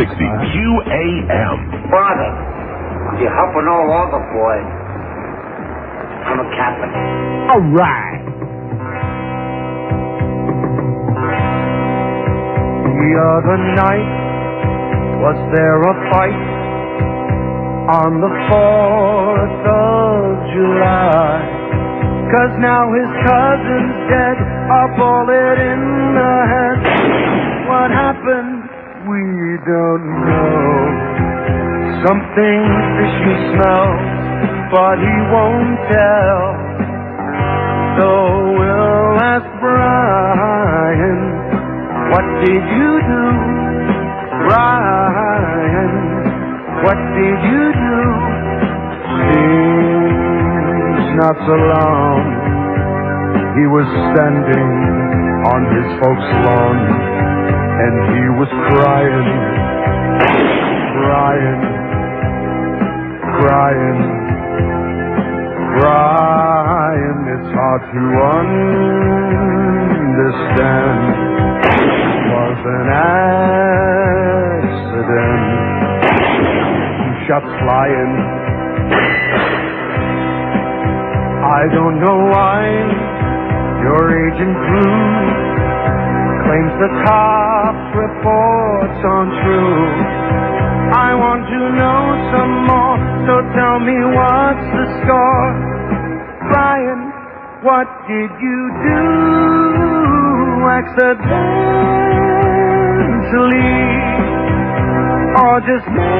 QAM. Father, you're helping all over, boy. I'm a Catholic. All right. The other night, was there a fight on the 4th of July? 'Cause now his cousin's dead, a bullet in the head. What happened? We don't know. Something fishy smells, but he won't tell. So we'll ask Brian, what did you do? Brian, what did you do? Seems not so long. He was standing on his folks' lawn, and he was crying, crying, crying, crying. It's hard to understand. It was an accident. Shots flying. I don't know why your agent Drew claims the top reports aren't true. I want to know some more, so tell me what's the score. Brian, what did you do accidentally? Or just maybe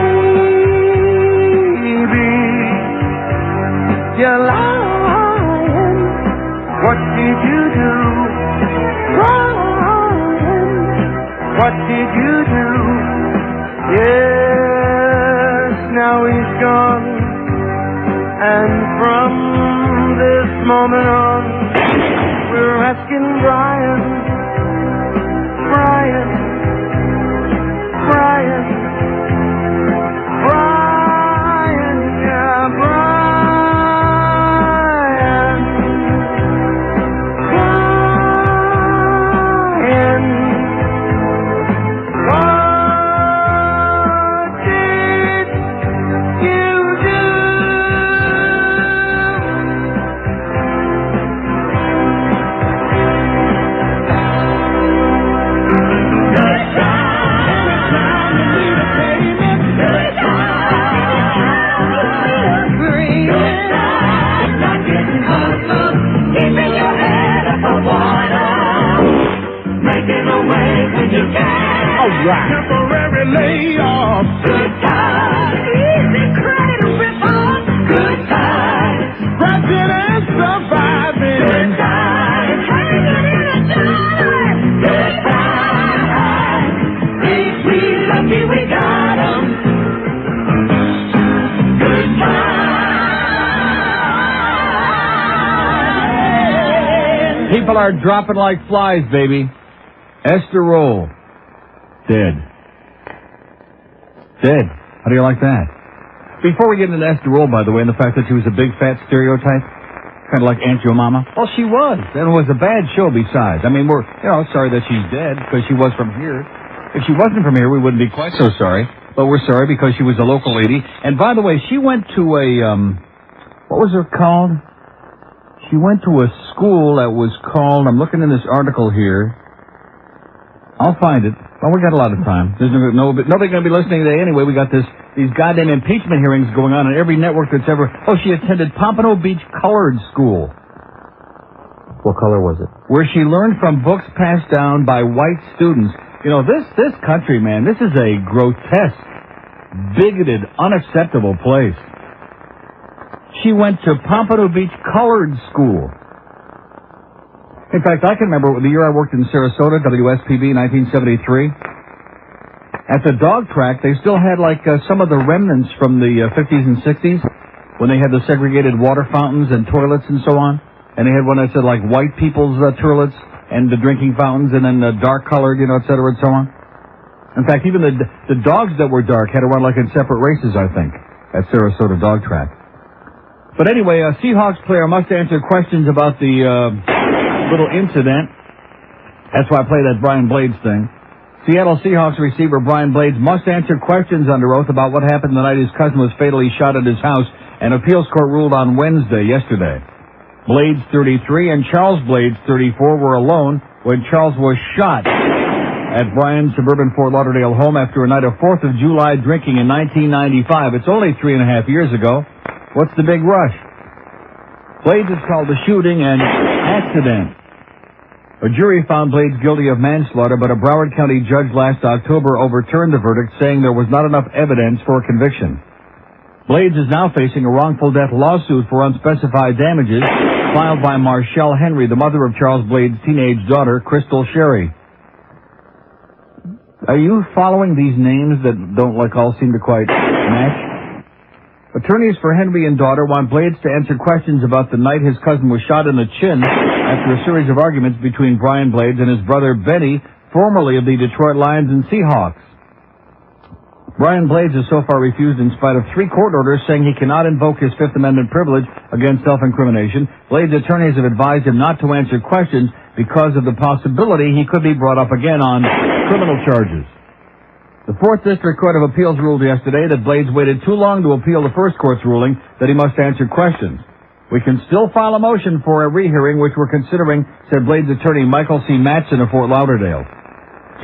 you're lying. What did you do? Brian, what did you do? Yes, now he's gone. And from this moment on, we're asking Brian, Brian, Brian, Brian, yeah, Brian, Brian, what did you do? Right. Temporary layoff. Good times. Easy credit rip-off. Good times. President surviving. Good times. Hanging in a dollar. Good times. Ain't we lucky we got 'em? Good times. People are dropping like flies, baby. Esther Rolle. Dead. Dead. How do you like that? Before we get into Esther Rolle, by the way, and the fact that she was a big fat stereotype, kind of like Aunt Your Mama. Well, she was. And it was a bad show besides. I mean, we're, sorry that she's dead because she was from here. If she wasn't from here, we wouldn't be quite so sorry. But we're sorry because she was a local lady. And by the way, she went to a, what was it called? She went to a school that was called, I'm looking in this article here. I'll find it. Well, we got a lot of time. There's nobody going to be listening today anyway. We got these goddamn impeachment hearings going on every network that's ever... Oh, she attended Pompano Beach Colored School. What color was it? Where she learned from books passed down by white students. You know, this country, man, this is a grotesque, bigoted, unacceptable place. She went to Pompano Beach Colored School. In fact, I can remember the year I worked in Sarasota, WSPB, 1973. At the dog track, they still had, some of the remnants from the 50s and 60s when they had the segregated water fountains and toilets and so on. And they had one that said, white people's toilets and the drinking fountains and then dark-colored, et cetera, and so on. In fact, even the dogs that were dark had to run, in separate races, I think, at Sarasota dog track. But anyway, a Seahawks player must answer questions about the... little incident. That's why I play that Brian Blades thing. Seattle Seahawks receiver Brian Blades must answer questions under oath about what happened the night his cousin was fatally shot at his house. An appeals court ruled on yesterday. Blades, 33, and Charles Blades, 34, were alone when Charles was shot at Brian's suburban Fort Lauderdale home after a night of 4th of July drinking in 1995. It's only 3.5 years ago. What's the big rush? Blades is called a shooting and accident. A jury found Blades guilty of manslaughter, but a Broward County judge last October overturned the verdict, saying there was not enough evidence for conviction. Blades is now facing a wrongful death lawsuit for unspecified damages filed by Marshall Henry, the mother of Charles Blades' teenage daughter, Crystal Sherry. Are you following these names that don't all seem to quite match? Attorneys for Henry and daughter want Blades to answer questions about the night his cousin was shot in the chin after a series of arguments between Brian Blades and his brother Benny, formerly of the Detroit Lions and Seahawks. Brian Blades has so far refused in spite of 3 court orders saying he cannot invoke his Fifth Amendment privilege against self-incrimination. Blades' attorneys have advised him not to answer questions because of the possibility he could be brought up again on criminal charges. The 4th District Court of Appeals ruled yesterday that Blades waited too long to appeal the first court's ruling that he must answer questions. We can still file a motion for a rehearing, which we're considering, said Blades' attorney Michael C. Mattson of Fort Lauderdale.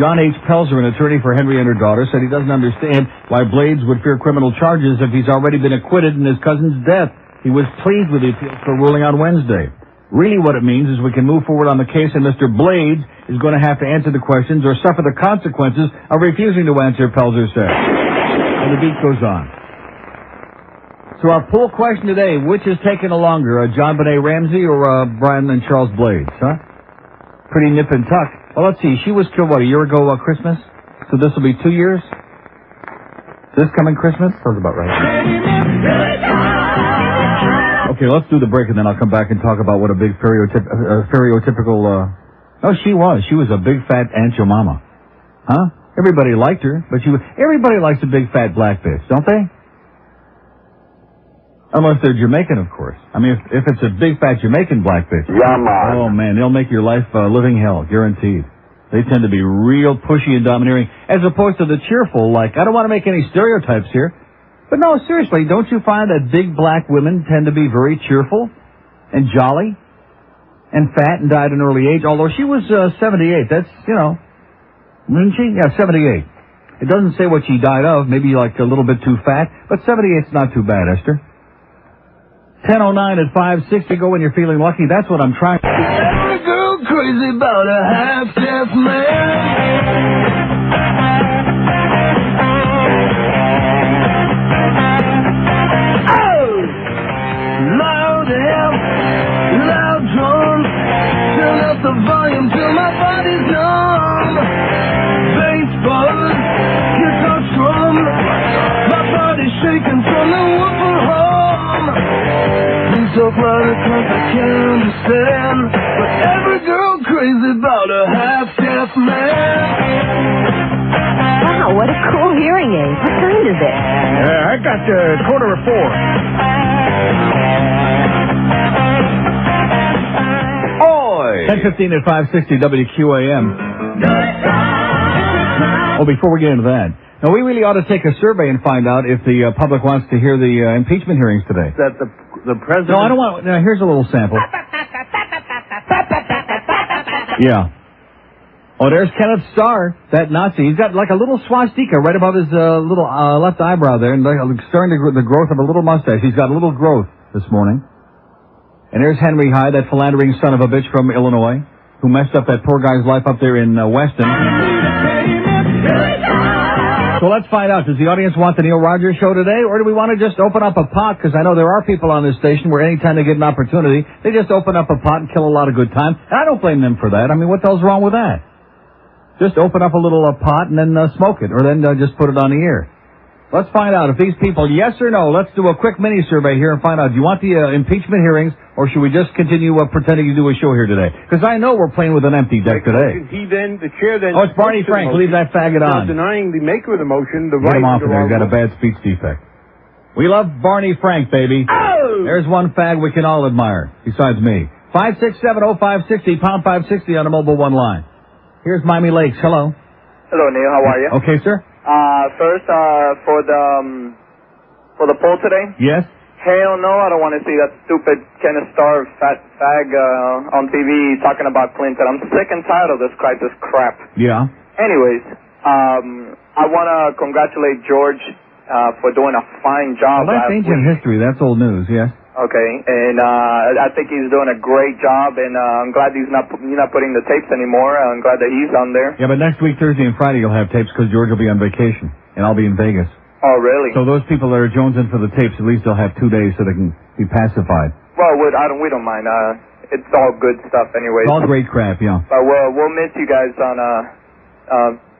John H. Pelzer, an attorney for Henry and her daughter, said he doesn't understand why Blades would fear criminal charges if he's already been acquitted in his cousin's death. He was pleased with the appeals court ruling on Wednesday. Really what it means is we can move forward on the case and Mr. Blades is going to have to answer the questions or suffer the consequences of refusing to answer, Pelzer said. And the beat goes on. So our poll question today, which is taking longer, John Benet Ramsey or Brian and Charles Blades, huh? Pretty nip and tuck. Well, let's see. She was killed, a year ago Christmas? So this will be 2 years? This coming Christmas? Sounds about right. Okay, let's do the break and then I'll come back and talk about what a big stereotypical, oh, she was a big fat Aunt Your Mama. Huh? Everybody liked her, but everybody likes a big fat black bitch, don't they? Unless they're Jamaican, of course. I mean, if it's a big fat Jamaican black bitch. Yeah, man. Oh man, they'll make your life living hell, guaranteed. They tend to be real pushy and domineering, as opposed to the cheerful, I don't want to make any stereotypes here. But no, seriously, don't you find that big black women tend to be very cheerful and jolly and fat and died at an early age? Although she was 78, that's, isn't she? Yeah, 78. It doesn't say what she died of, maybe a little bit too fat, but 78's not too bad, Esther. 10:09 at 5:60, go when you're feeling lucky. That's what I'm trying to do. Every girl crazy about a half-deaf man. Loud drums, turn up the volume till my body's numb. Bass buzz, guitar strum, my body's shaking from the woofer hum. Been so far because I can't understand, but every girl crazy about a half-deaf man. Wow, what a cool hearing aid. What kind is it? I got 10:15 at 560 WQAM. Oh, before we get into that, now we really ought to take a survey and find out if the public wants to hear the impeachment hearings today. That the president... No, I don't want... Now, here's a little sample. Yeah. Oh, there's Kenneth Starr, that Nazi. He's got a little swastika right above his little left eyebrow there, and starting the growth of a little mustache. He's got a little growth this morning. And there's Henry Hyde, that philandering son of a bitch from Illinois, who messed up that poor guy's life up there in Weston. So let's find out. Does the audience want the Neil Rogers show today, or do we want to just open up a pot? Because I know there are people on this station where anytime they get an opportunity, they just open up a pot and kill a lot of good time. And I don't blame them for that. I mean, what the hell's wrong with that? Just open up a little pot and then smoke it, or then just put it on the air. Let's find out if these people, yes or no. Let's do a quick mini survey here and find out. Do you want the impeachment hearings, or should we just continue pretending to do a show here today? Because I know we're playing with an empty deck today. The chair then... Oh, it's Barney Frank. Leave that faggot on. Denying the maker of the motion, the Get right... him off of there. He's got a bad speech defect. We love Barney Frank, baby. Oh! There's one fag we can all admire, besides me. 567-0560, pound 560 on the mobile one line. Here's Miami Lakes. Hello. Hello, Neil. How are you? Okay, sir. First, for the poll today. Yes? Hell no, I don't want to see that stupid Ken Starr fat fag on TV talking about Clinton. I'm sick and tired of this crisis crap. Yeah. Anyways, I want to congratulate George for doing a fine job. Well, that's ancient history. That's old news, yes. Okay, and I think he's doing a great job, and I'm glad you're not putting the tapes anymore. I'm glad that he's on there. Yeah, but next week, Thursday and Friday, you'll have tapes because George will be on vacation, and I'll be in Vegas. Oh, really? So those people that are jonesing for the tapes, at least they'll have 2 days so they can be pacified. Well, we don't mind. It's all good stuff anyway. It's all great crap, yeah. But we'll miss you guys on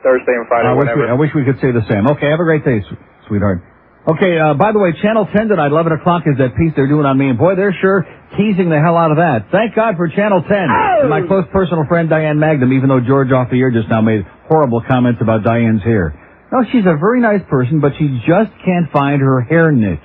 Thursday and Friday, whatever. I wish we could say the same. Okay, have a great day, sweetheart. Okay, by the way, Channel 10 tonight, 11 o'clock is that piece they're doing on me, and boy, they're sure teasing the hell out of that. Thank God for Channel 10. And my close personal friend Diane Magnum, even though George off the air just now made horrible comments about Diane's hair. No, she's a very nice person, but she just can't find her hair niche.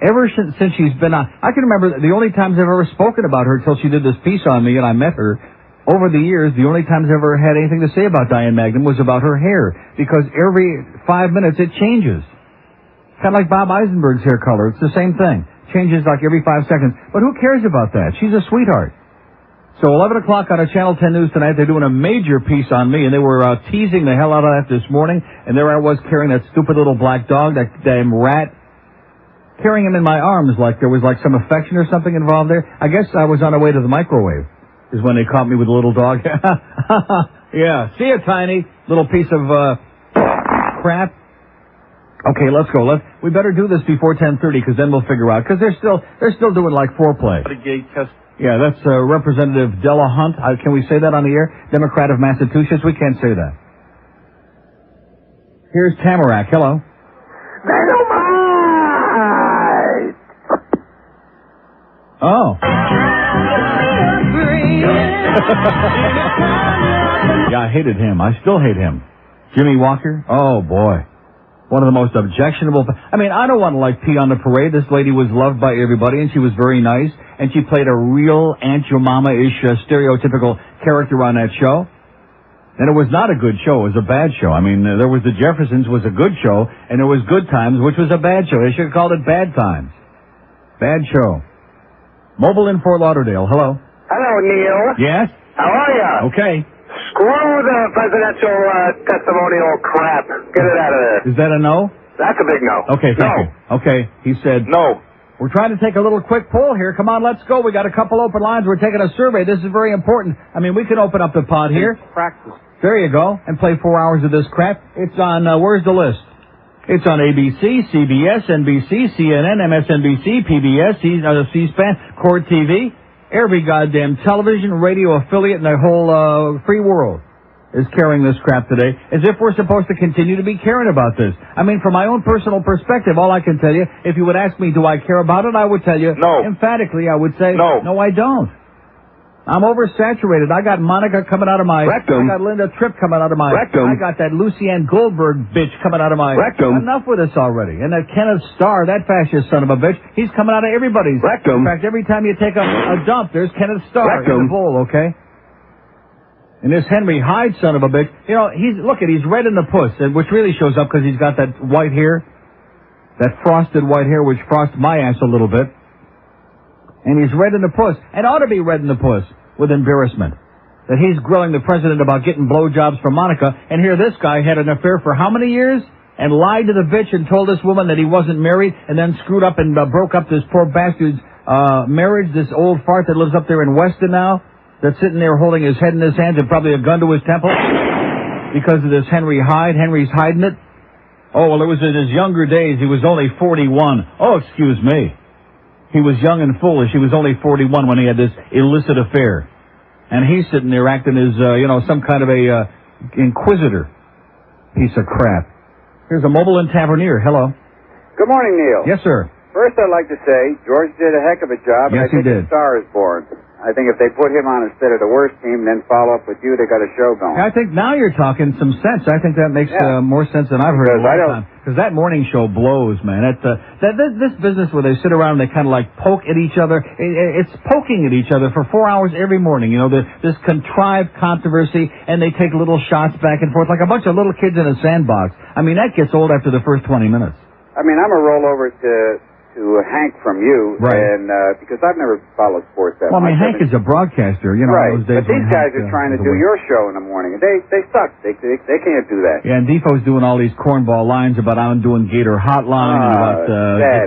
Ever since she's been on, I can remember the only times I've ever spoken about her till she did this piece on me and I met her. Over the years, the only times I ever had anything to say about Diane Magnum was about her hair, because every 5 minutes it changes. Kind of like Bob Eisenberg's hair color. It's the same thing. Changes like every 5 seconds. But who cares about that? She's a sweetheart. So 11 o'clock on a Channel 10 News tonight, they're doing a major piece on me, and they were teasing the hell out of that this morning, and there I was carrying that stupid little black dog, that damn rat, carrying him in my arms like there was like some affection or something involved there. I guess I was on the way to the microwave, is when they caught me with the little dog. Yeah, see you, Tiny, little piece of crap. Okay, let's go. We better do this before 10:30, because then we'll figure out, because they're still doing like foreplay. Yeah, that's Representative Della Hunt. Can we say that on the air? Democrat of Massachusetts? We can't say that. Here's Tamarack. Hello. Dynamite! Oh. Yeah, I hated him. I still hate him. Jimmy Walker? Oh, boy. One of the most objectionable... I mean, I don't want to, pee on the parade. This lady was loved by everybody, and she was very nice, and she played a real Aunt Your Mama-ish stereotypical character on that show. And it was not a good show. It was a bad show. I mean, there was The Jeffersons was a good show, and there was Good Times, which was a bad show. They should have called it Bad Times. Bad show. Mobile in Fort Lauderdale. Hello. Hello, Neil. Yes? How are you? Okay. Screw the presidential testimonial crap. Get it out of there. Is that a no? That's a big no. Okay, thank you. Okay, he said... No. We're trying to take a little quick poll here. Come on, let's go. We got a couple open lines. We're taking a survey. This is very important. I mean, we can open up the pod here. Practice. There you go. And play 4 hours of this crap. It's on, where's the list? It's on ABC, CBS, NBC, CNN, MSNBC, PBS, C-SPAN, Court TV. Every goddamn television, radio affiliate in the whole free world is carrying this crap today, as if we're supposed to continue to be caring about this. I mean, from my own personal perspective, all I can tell you, if you would ask me, do I care about it, I would tell you, no. Emphatically, I would say, no, I don't. I'm oversaturated. I got Monica coming out of my... Rectum. I got Linda Tripp coming out of my... Rectum. I got that Lucianne Goldberg bitch coming out of my... Rectum. Enough with this already. And that Kenneth Starr, that fascist son of a bitch, he's coming out of everybody's... Rectum. In fact, every time you take a dump, there's Kenneth Starr in the bowl, okay? And this Henry Hyde son of a bitch, he's red in the puss, which really shows up because he's got that white hair, that frosted white hair, which frosts my ass a little bit. And he's red in the puss, and ought to be red in the puss with embarrassment. That he's grilling the president about getting blowjobs from Monica, and here this guy had an affair for how many years? And lied to the bitch and told this woman that he wasn't married, and then screwed up and broke up this poor bastard's marriage, this old fart that lives up there in Weston now, that's sitting there holding his head in his hands and probably a gun to his temple because of this Henry Hyde. Henry's hiding it. Oh, well, it was in his younger days. He was only 41. Oh, excuse me. He was young and foolish. He was only 41 when he had this illicit affair. And he's sitting there acting as, some kind of a inquisitor. Piece of crap. Here's a mobile in Tavernier. Hello. Good morning, Neil. Yes, sir. First, I'd like to say George did a heck of a job. Yes, and I think he did. a star is born. I think if they put him on instead of the worst team, then follow up with you, they got a show going. I think now you're talking some sense. I think that makes more sense than I've heard in a long time. Because that morning show blows, man. This business where they sit around and they kind of like poke at each other, it's poking at each other for 4 hours every morning. You know, this contrived controversy, and they take little shots back and forth like a bunch of little kids in a sandbox. I mean, that gets old after the first 20 minutes. I mean, I'm a rollover to Hank from you, right? And because I've never followed sports that much. Well, I mean, Hank is a broadcaster, you know. Right, those days but these guys are trying to do your show in the morning. They suck. They can't do that. Yeah, and Defoe's doing all these cornball lines about I'm doing Gator Hotline and about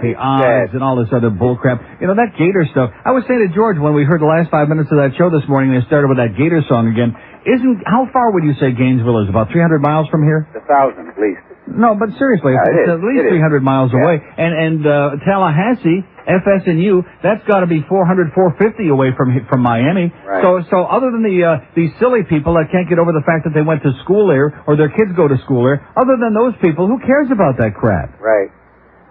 the odds and all this other bullcrap. You know, that Gator stuff. I was saying to George when we heard the last 5 minutes of that show this morning, they started with that Gator song again. How far would you say Gainesville is? About 300 miles from here? 1,000 at least. No, but seriously, it's at least 300 miles away. And Tallahassee, FSNU, that's got to be 400, 450 away from Miami. Right. So other than these silly people that can't get over the fact that they went to school there or their kids go to school there, other than those people, who cares about that crap? Right.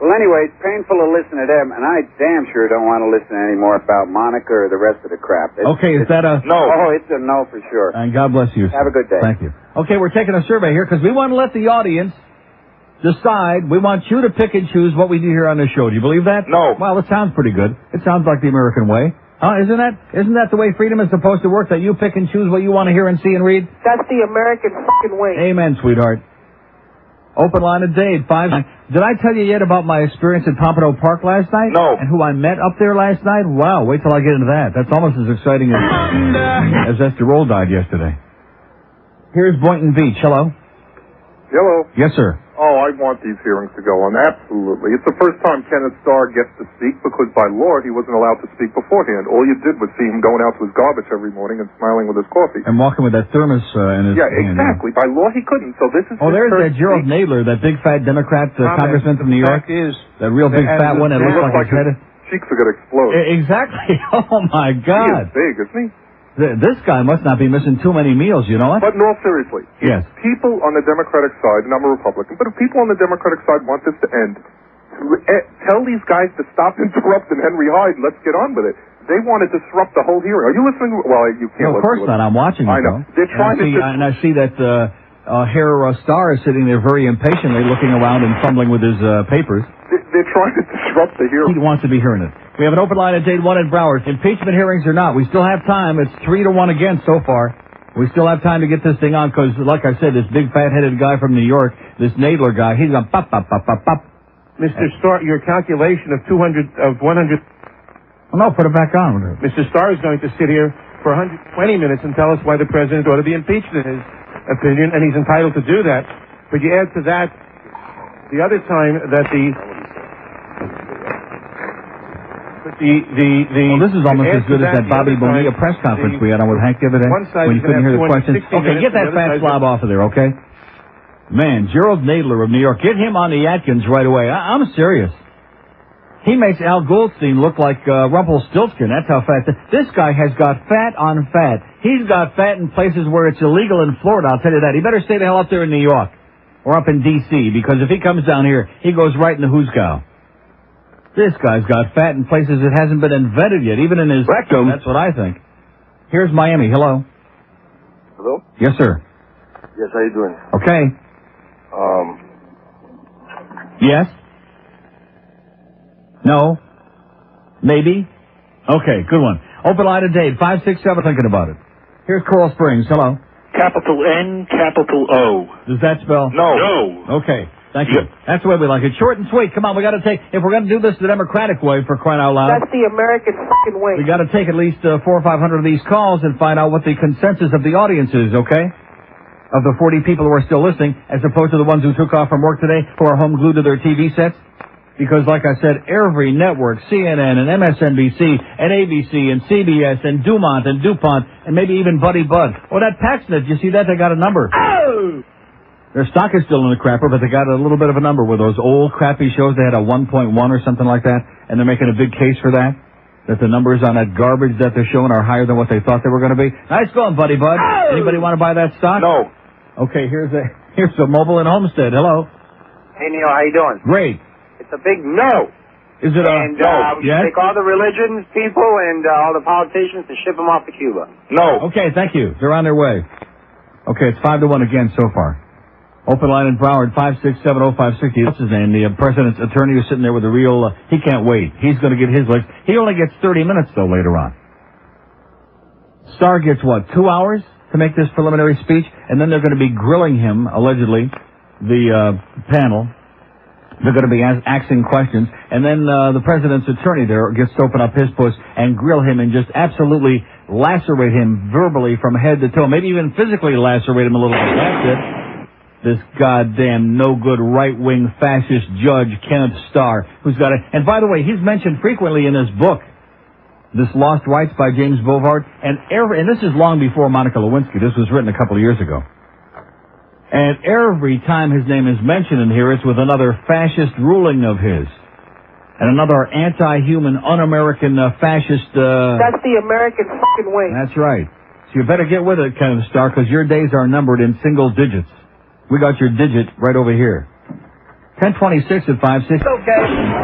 Well, anyway, it's painful to listen to them, and I damn sure don't want to listen anymore about Monica or the rest of the crap. Is that a... No. Oh, it's a no for sure. And God bless you. Have a good day. Thank you. Okay, we're taking a survey here because we want to let the audience decide. We want you to pick and choose what we do here on the show. Do you believe that? No. Well, it sounds pretty good. It sounds like the American way. Isn't that the way freedom is supposed to work, that you pick and choose what you want to hear and see and read? That's the American fucking way. Amen, sweetheart. Open line of Dade, 5. Did I tell you yet about my experience at Pompano Park last night? No. And who I met up there last night? Wow, wait till I get into that. That's almost as exciting as Esther Rolle died yesterday. Here's Boynton Beach. Hello. Hello. Yes, sir. Oh, I want these hearings to go on. Absolutely. It's the first time Ken Starr gets to speak because by law he wasn't allowed to speak beforehand. All you did was see him going out to his garbage every morning and smiling with his coffee. And walking with that thermos in his hand. Exactly. By law he couldn't. So this is... Oh, there's that Gerald Nadler, that big fat Democrat congressman from New York. That real big fat one that looks like his head. Cheeks are going to explode. Exactly. Oh, my God. He is big, isn't he? This guy must not be missing too many meals, you know what? But no, seriously. Yes. People on the Democratic side, and I'm a Republican, but if people on the Democratic side want this to end, tell these guys to stop interrupting Henry Hyde and let's get on with it. They want to disrupt the whole hearing. Are you listening? Well, you can't No, of course not. I'm watching it, I know. Though. They're trying and I see that Herr Starr is sitting there very impatiently looking around and fumbling with his papers. They're trying to disrupt the hearing. He wants to be hearing it. We have an open line at Dade 1 in Broward. Impeachment hearings or not, we still have time. It's 3-1 against so far. We still have time to get this thing on because, like I said, this big fat-headed guy from New York, this Nadler guy, he's going pop, pop, pop, pop, pop. Mr. Starr, your calculation of 100... Well, no, put it back on. Mr. Starr is going to sit here for 120 minutes and tell us why the president ought to be impeached in his opinion, and he's entitled to do that. But you add to that the other time that well, this is almost as good as that Bobby Bonilla press conference we had on with Hank the other day when you couldn't hear the questions. Okay, get that fat slob off of there, okay? Man, Gerald Nadler of New York, get him on the Atkins right away. I'm serious. He makes Al Goldstein look like Rumpelstiltskin. That's how fat. This guy has got fat on fat. He's got fat in places where it's illegal in Florida, I'll tell you that. He better stay the hell up there in New York or up in D.C. because if he comes down here, he goes right in the hoosgow. This guy's got fat in places it hasn't been invented yet, even in his rectum. That's what I think. Here's Miami. Hello. Hello? Yes, sir. Yes, how you doing? Okay. Yes? No? Maybe? Okay, good one. Open line of Dade, 567, thinking about it. Here's Coral Springs. Hello. Capital N, capital O. Does that spell? No. Okay. Thank you. That's the way we like it. Short and sweet. Come on, we got to take, if we're going to do this the Democratic way, for crying out loud. That's the American fucking way. We got to take at least 400 or 500 of these calls and find out what the consensus of the audience is, okay? Of the 40 people who are still listening, as opposed to the ones who took off from work today, who are home glued to their TV sets. Because, like I said, every network, CNN and MSNBC and ABC and CBS and Dumont and DuPont and maybe even Buddy Bud. Oh, that Paxnet, you see that? They got a number. Oh! Their stock is still in the crapper, but they got a little bit of a number with those old crappy shows. They had a 1.1 or something like that, and they're making a big case for that. That the numbers on that garbage that they're showing are higher than what they thought they were going to be. Nice going, Buddy Bud. Oh! Anybody want to buy that stock? No. Okay, here's a mobile in Homestead. Hello. Hey, Neil, how you doing? Great. It's a big no. Is it And we should take all the religions, people, and all the politicians and ship them off to Cuba. No. Okay, thank you. They're on their way. Okay, it's 5-1 again so far. Open line in Broward, 5670560. What's his name? The president's attorney who's sitting there with a real... he can't wait. He's going to get his licks. He only gets 30 minutes, though, later on. Starr gets, 2 hours to make this preliminary speech? And then they're going to be grilling him, allegedly, the panel. They're going to be asking questions. And then the president's attorney there gets to open up his puss and grill him and just absolutely lacerate him verbally from head to toe. Maybe even physically lacerate him a little bit. That's it. This goddamn no-good right-wing fascist judge, Ken Starr, who's got it. And by the way, he's mentioned frequently in his book, This Lost Rights by James Bovard. And this is long before Monica Lewinsky. This was written a couple of years ago. And every time his name is mentioned in here, it's with another fascist ruling of his. And another anti-human, un-American fascist... That's the American fucking way. That's right. So you better get with it, Ken Starr, because your days are numbered in single digits. We got your digit right over here. 1026 at 5-6. Okay.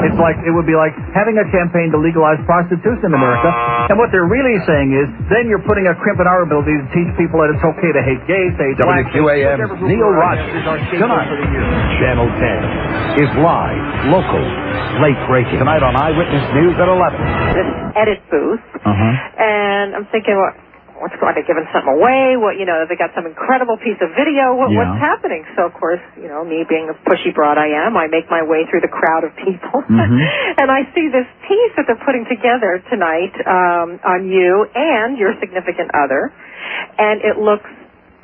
It's like, it would be like having a campaign to legalize prostitution in America. And what they're really saying is, then you're putting a crimp in our ability to teach people that it's okay to hate gays, to hate blacks. WQAM's Neil Rogers. Tonight, Channel 10 is live, local, late breaking. Tonight on Eyewitness News at 11. This edit booth. And I'm thinking, what's going to giving something away? What, they got some incredible piece of video. What's happening? So, of course, me being a pushy broad I am, I make my way through the crowd of people. And I see this piece that they're putting together tonight on you and your significant other. And it looks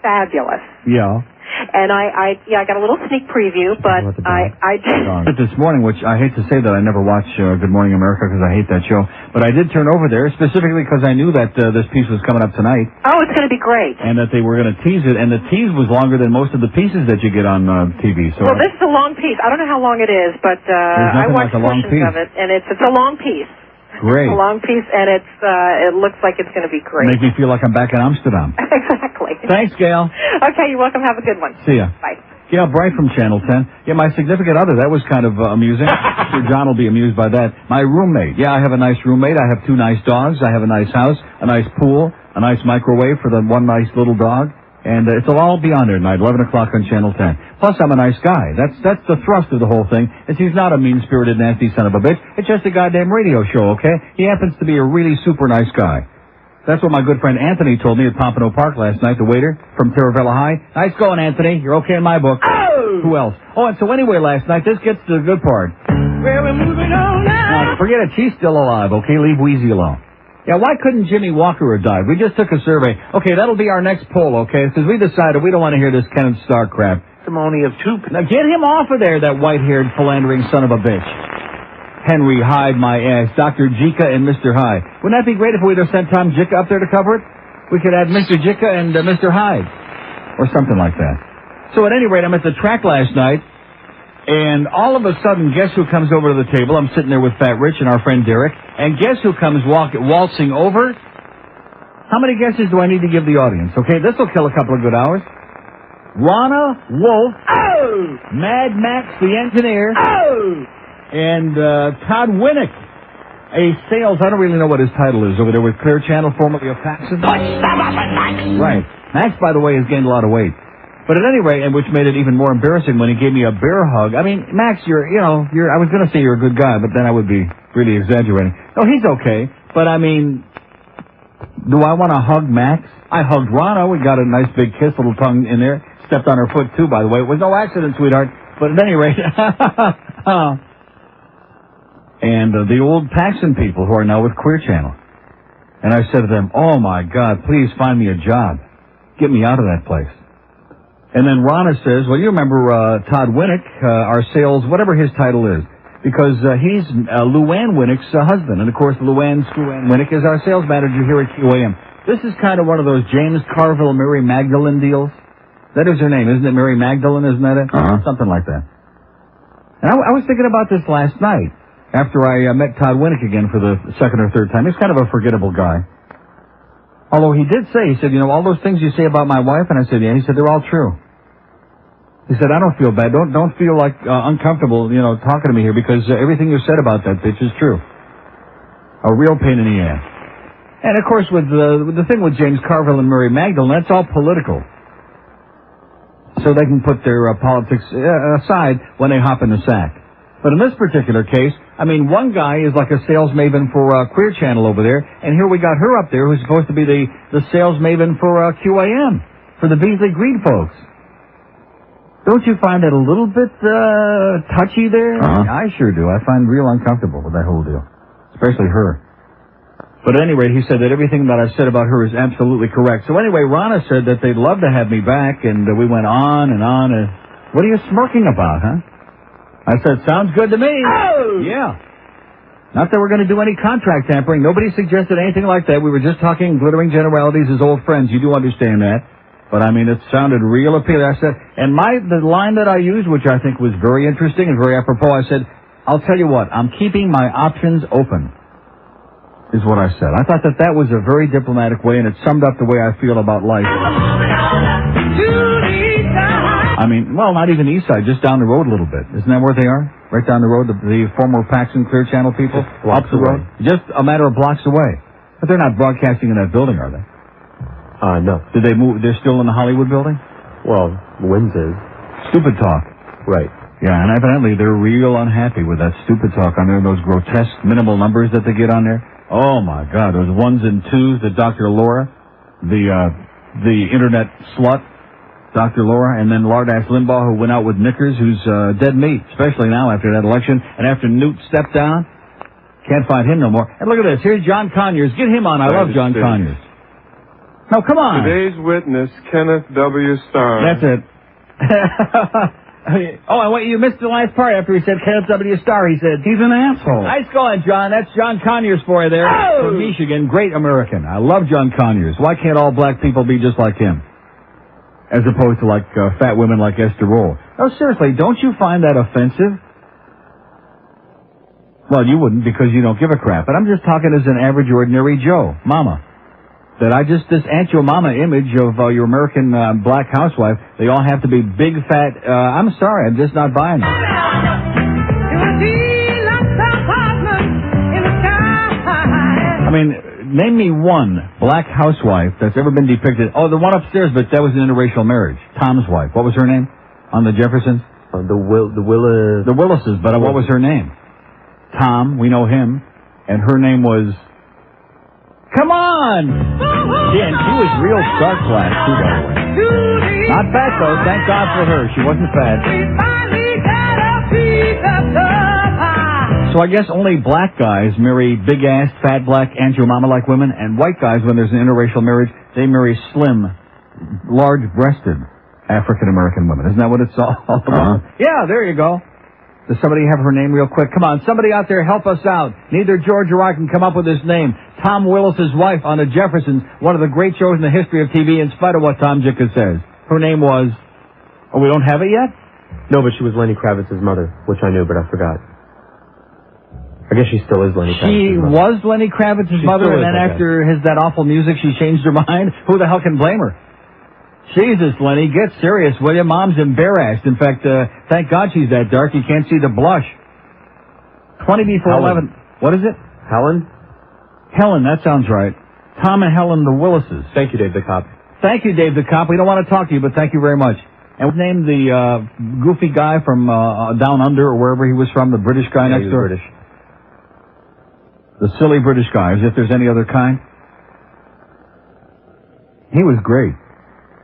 fabulous. Yeah. And I got a little sneak preview, but I did. This morning, which I hate to say that I never watch Good Morning America because I hate that show, but I did turn over there specifically because I knew that this piece was coming up tonight. Oh, it's going to be great. And that they were going to tease it, and the tease was longer than most of the pieces that you get on TV. So this is a long piece. I don't know how long it is, but I watched portions of it, and it's a long piece. Great. A long piece, and it looks like it's going to be great. Make me feel like I'm back in Amsterdam. Exactly. Thanks, Gail. Okay, you're welcome. Have a good one. See ya. Bye. Gail Bright from Channel 10. Yeah, my significant other, that was kind of amusing. Sure, John will be amused by that. My roommate. Yeah, I have a nice roommate. I have 2 nice dogs. I have a nice house, a nice pool, a nice microwave for the one nice little dog. And it'll all be on there tonight, 11 o'clock on Channel 10. Plus, I'm a nice guy. That's the thrust of the whole thing, is he's not a mean-spirited, nasty son of a bitch. It's just a goddamn radio show, okay? He happens to be a really super nice guy. That's what my good friend Anthony told me at Pompano Park last night, the waiter from Terravella High. Nice going, Anthony. You're okay in my book. Oh! Who else? Oh, and so anyway, last night, this gets to the good part. Well, we're moving on now. Now, forget it. She's still alive, okay? Leave Wheezy alone. Yeah, why couldn't Jimmy Walker have died? We just took a survey. Okay, that'll be our next poll, okay? Because we decided we don't want to hear this Ken Starr crap. Testimony of 2... Now, get him off of there, that white-haired, philandering son of a bitch. Henry Hyde, my ass. Dr. Jika and Mr. Hyde. Wouldn't that be great if we'd have sent Tom Jika up there to cover it? We could add Mr. Jika and Mr. Hyde. Or something like that. So at any rate, I'm at the track last night, and all of a sudden, guess who comes over to the table? I'm sitting there with Fat Rich and our friend Derek, and guess who comes waltzing over? How many guesses do I need to give the audience? Okay, this will kill a couple of good hours. Rana Wolf. Oh! Mad Max, the engineer. Oh! And Todd Winnick, a sales, I don't really know what his title is over there with Clear Channel, formerly of Paxson. Right. Max, by the way, has gained a lot of weight. But at any rate, and which made it even more embarrassing when he gave me a bear hug. I mean, Max, I was going to say you're a good guy, but then I would be really exaggerating. No, he's okay. But I mean, do I want to hug Max? I hugged Rana. We got a nice big kiss, little tongue in there. Stepped on her foot, too, by the way. It was no accident, sweetheart. But at any rate, and the old Paxson people who are now with Queer Channel. And I said to them, oh, my God, please find me a job. Get me out of that place. And then Rana says, well, you remember Todd Winnick, our sales, whatever his title is, because he's Luann Winnick's husband. And, of course, Luann Winnick is our sales manager here at QAM. This is kind of one of those James Carville, Mary Magdalene deals. That is her name, isn't it? Mary Magdalene, isn't that it? Something like that. And I was thinking about this last night after I met Todd Winnick again for the second or third time. He's kind of a forgettable guy. Although he did say, he said, all those things you say about my wife? And I said, yeah. He said, they're all true. He said, I don't feel bad. Don't feel like uncomfortable, talking to me here because everything you said about that bitch is true. A real pain in the ass. And, of course, with the thing with James Carville and Mary Magdalene, that's all political. So they can put their politics aside when they hop in the sack. But in this particular case, I mean, one guy is like a sales maven for Queer Channel over there, and here we got her up there who's supposed to be the sales maven for QAM, for the Beasley Green folks. Don't you find that a little bit touchy there? Uh-huh. I sure do. I find real uncomfortable with that whole deal, especially her. But at any rate, he said that everything that I said about her is absolutely correct. So anyway, Ronna said that they'd love to have me back, and we went on and on. What are you smirking about, huh? I said, sounds good to me. Oh! Yeah. Not that we're going to do any contract tampering. Nobody suggested anything like that. We were just talking glittering generalities as old friends. You do understand that. But, I mean, it sounded real appealing. I said, and the line that I used, which I think was very interesting and very apropos, I said, I'll tell you what, I'm keeping my options open, is what I said. I thought that was a very diplomatic way, and it summed up the way I feel about life. I mean, well, not even east side, just down the road a little bit. Isn't that where they are? Right down the road, the former Paxson Clear Channel people? Up the road? Just a matter of blocks away. But they're not broadcasting in that building, are they? No. Did they move? They're still in the Hollywood building? Well, Wynn's is. Stupid talk. Right. Yeah, and evidently they're real unhappy with that stupid talk on there, those grotesque minimal numbers that they get on there. Oh, my God, those ones and twos, the Dr. Laura, the internet slut, Dr. Laura, and then Lard-ass Limbaugh, who went out with Knickers, who's dead meat, especially now after that election, and after Newt stepped down. Can't find him no more. And look at this. Here's John Conyers. Get him on. I love John Conyers. No, come on. Today's witness, Kenneth W. Starr. That's it. Oh, you missed the last part after he said Kenneth W. Starr. He said, he's an asshole. Nice going, John. That's John Conyers for you there. Oh! From Michigan. Great American. I love John Conyers. Why can't all black people be just like him? As opposed to like fat women like Esther Rolle. No, seriously, don't you find that offensive? Well, you wouldn't because you don't give a crap. But I'm just talking as an average, ordinary Joe, Mama. That this Aunt Your Mama image of your American black housewife, they all have to be big, fat. I'm sorry, I'm just not buying it. I mean, name me one black housewife that's ever been depicted. Oh, the one upstairs, but that was an interracial marriage. Tom's wife. What was her name? On the Jeffersons? The Willises, but what was her name? Tom, we know him. And her name was... Come on! Yeah, and she was real star class, too, by the way. Not fat, though. Thank God for her. She wasn't fat. So I guess only black guys marry big-assed, fat, black, Aunt Your Mama-like women, and white guys, when there's an interracial marriage, they marry slim, large-breasted African-American women. Isn't that what it's all about? Yeah, there you go. Does somebody have her name real quick? Come on, somebody out there help us out. Neither George or I can come up with his name. Tom Willis's wife on The Jeffersons, one of the great shows in the history of TV, in spite of what Tom Jicka says. Her name was... Oh, we don't have it yet? No, but she was Lenny Kravitz's mother, which I knew, but I forgot. I guess she still is Lenny Kravitz's She mother. was Lenny Kravitz's mother, and then after that awful music, she changed her mind? Who the hell can blame her? Jesus, Lenny, get serious, will you? Mom's embarrassed. In fact, thank God she's that dark. You can't see the blush. 20 before 11. What is it? Helen? Helen, that sounds right. Tom and Helen, the Willises. Thank you, Dave the Cop. Thank you, Dave the Cop. We don't want to talk to you, but thank you very much. And name the goofy guy from down under or wherever he was from, the British guy next door. British. The silly British guy, as if there's any other kind. He was great.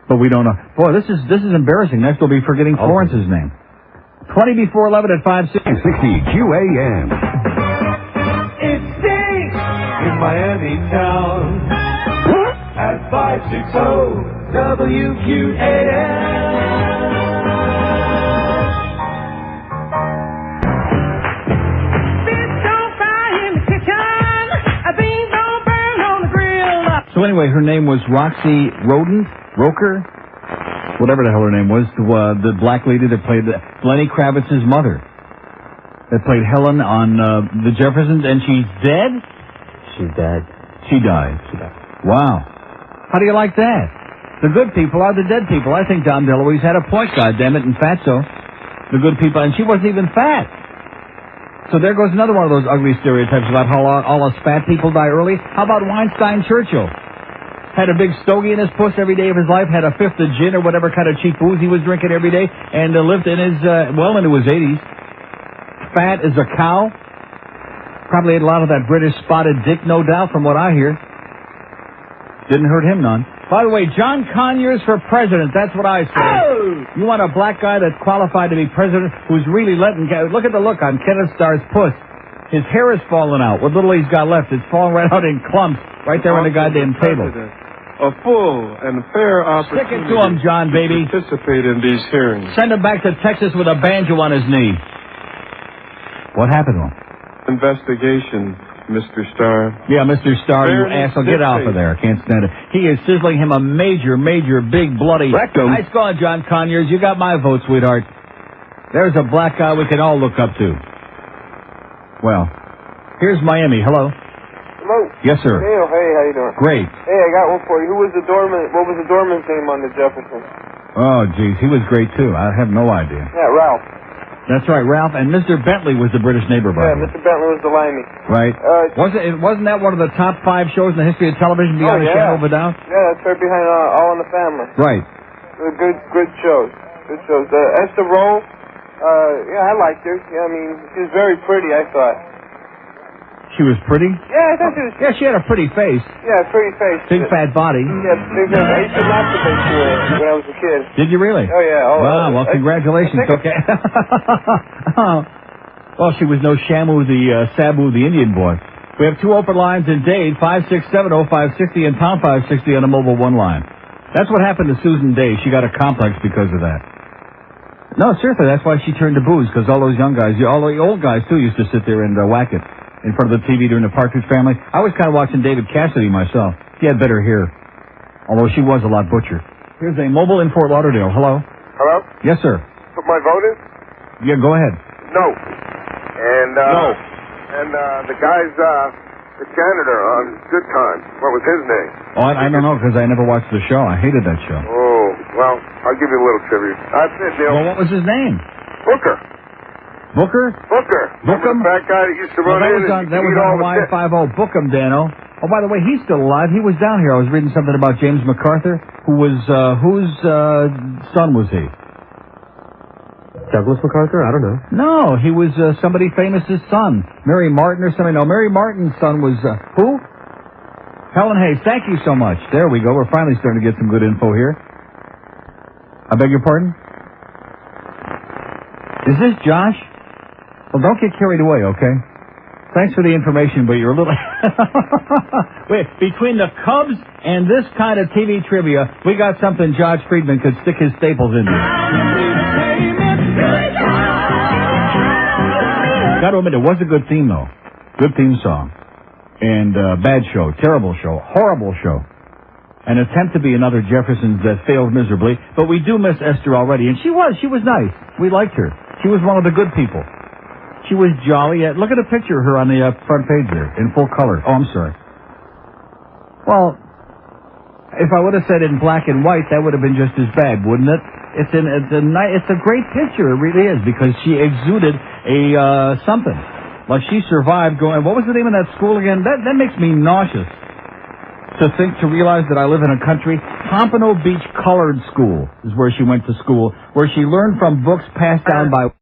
But we don't know. Boy, this is embarrassing. Next we'll be forgetting Florence's name. 20 before 11 at 560 QAM. It's Dave in Miami town at 560 WQAM. Fish don't fry in the kitchen, beans don't burn on the grill. So anyway, her name was Roxy Roker, whatever the hell her name was, the black lady that played Lenny Kravitz's mother, that played Helen on The Jeffersons, and she's dead? She's dead. She died. Wow. How do you like that? The good people are the dead people. I think Dom DeLuise had a point, goddammit, and Fatso. The good people, and she wasn't even fat. So there goes another one of those ugly stereotypes about how all us fat people die early. How about Weinstein Churchill? Had a big stogie in his puss every day of his life, had a fifth of gin or whatever kind of cheap booze he was drinking every day, and lived in his, into his 80s. Fat as a cow. Probably ate a lot of that British spotted dick, no doubt, from what I hear. Didn't hurt him none. By the way, John Conyers for president. That's what I say. Oh! You want a black guy that's qualified to be president who's really letting go. Look at the look on Ken Starr's puss. His hair is falling out. What little he's got left, it's falling right out in clumps right there on the goddamn table. A full and fair opportunity. Stick it to him, John, baby. To participate in these hearings. Send him back to Texas with a banjo on his knee. What happened to him? Investigation, Mr. Starr. Yeah, Mr. Starr, you asshole. Get off of there. I can't stand it. He is sizzling him a major, big, bloody... Rectum. Nice going, John Conyers. You got my vote, sweetheart. There's a black guy we can all look up to. Well, here's Miami. Hello. Hello. Yes, sir. Neil, hey, how you doing? Great. Hey, I got one for you. Who was the doorman? What was the doorman's name on the Jefferson? Oh, geez. He was great, too. I have no idea. Yeah, Ralph. That's right, Ralph. And Mr. Bentley was the British neighbor, by the way. Mr. Bentley was the limey. Right. Wasn't that one of the top 5 shows in the history of television beyond a shadow of a doubt? Yeah, that's right behind All in the Family. Right. Good shows. Good shows. Esther Rolle, I liked her. Yeah, I mean, she was very pretty, I thought. She was pretty? Yeah, I thought she was... Yeah, she had a pretty face. Yeah, pretty face. Big fat body. Yeah, big fat. I used to masturbate to her when I was a kid. Did you really? Oh, yeah. Wow, well, congratulations. Okay. Well, she was no Shamu Sabu the Indian boy. We have 2 open lines in Dade, 5670560 and pound 560 on the mobile 1 line. That's what happened to Susan Day. She got a complex because of that. No, seriously, that's why she turned to booze, because all those young guys, all the old guys, too, used to sit there and whack it in front of the TV during the Partridge Family. I was kind of watching David Cassidy myself. He had better hair, although she was a lot butcher. Here's a mobile in Fort Lauderdale. Hello? Hello? Yes, sir. Put my vote in? Yeah, go ahead. No. And, no. And, the guy's, the janitor on Good Times. What was his name? Oh, I don't know, because I never watched the show. I hated that show. Oh, well, I'll give you a little trivia. That's it, Neil. Well, what was his name? Booker. Booker? Remember the fat guy that used to run in and that was on Hawaii 5-0. Bookham, Dano. Oh, by the way, he's still alive. He was down here. I was reading something about James MacArthur, whose son was he? Douglas MacArthur? I don't know. No, he was somebody famous's son. Mary Martin or something. No, Mary Martin's son was, who? Helen Hayes. Thank you so much. There we go. We're finally starting to get some good info here. I beg your pardon? Is this Josh? Well, don't get carried away, okay? Thanks for the information, but you're a little... Wait, between the Cubs and this kind of TV trivia, we got something Josh Friedman could stick his staples into. Got to admit, it was a good theme, though. Good theme song. And bad show, terrible show, horrible show. An attempt to be another Jefferson's that failed miserably, but we do miss Esther already, and she was nice. We liked her. She was one of the good people. She was jolly. Look at a picture of her on the front page there, in full color. Oh, I'm sorry. Well, if I would have said in black and white, that would have been just as bad, wouldn't it? It's a great picture. It really is, because she exuded a something. Like she survived going... What was the name of that school again? That makes me nauseous. To realize that I live in a country. Pompano Beach Colored School is where she went to school, where she learned from books passed down by...